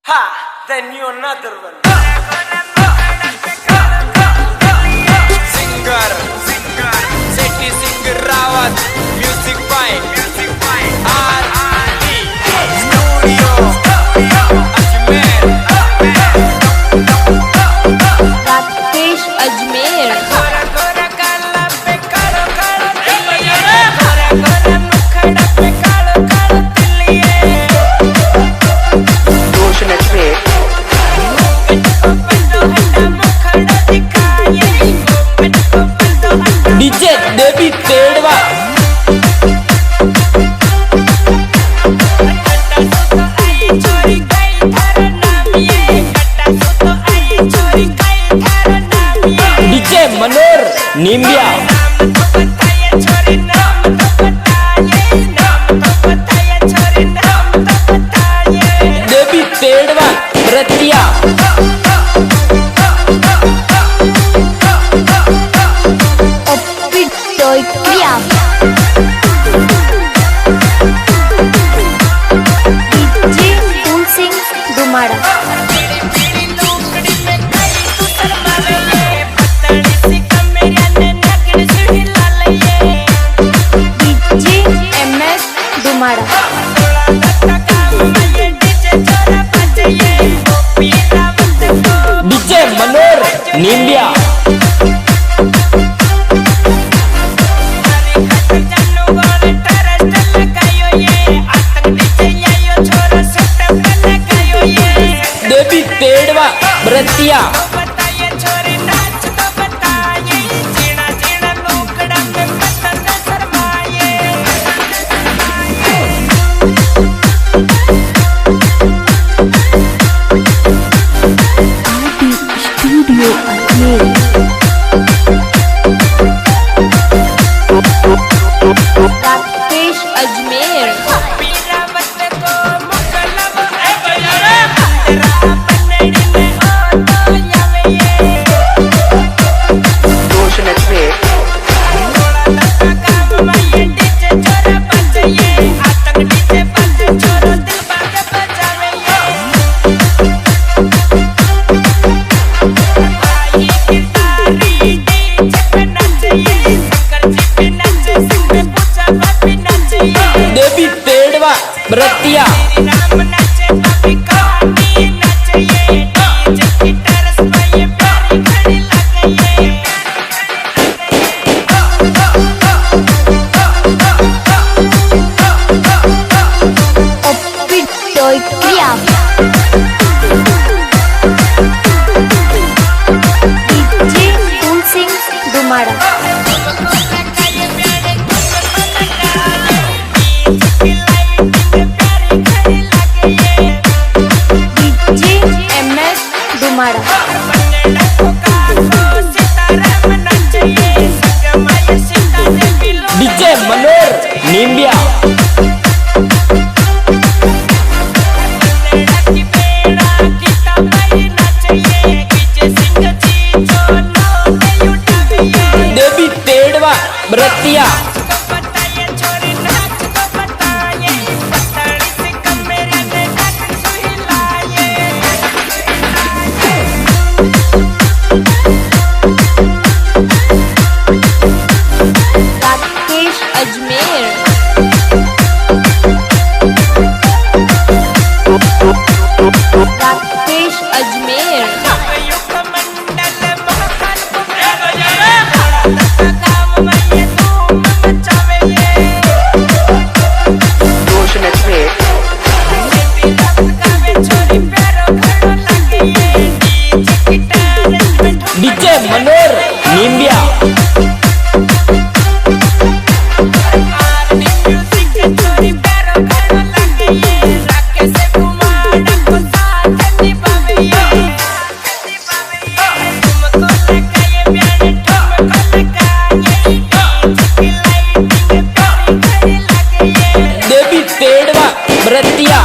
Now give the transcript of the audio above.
Ha, then you another one. Singer, Seti Singh Rawat, music by R&D Studio, Ajmer, Rakesh Ajmer. DJ Devi Pedwa DJ Manor Nimbiya Devi Pedwa Ratiya DJ Phool Singh Dumada. DJ MS Dumada. DJ Manor Nimbiya Devi Pedwa Ratiya studio Ajmer. Rakesh Ajmer. Devi Pedwa Ratiya DJ Phool Singh Dumada. DJ MS Dumada. DJ Manor Nimbiya Devi Pedwa Ratiya Rakesh Ajmer. Rakesh Ajmer. DJ Manor Nimbiya Devi Pedwa Ratia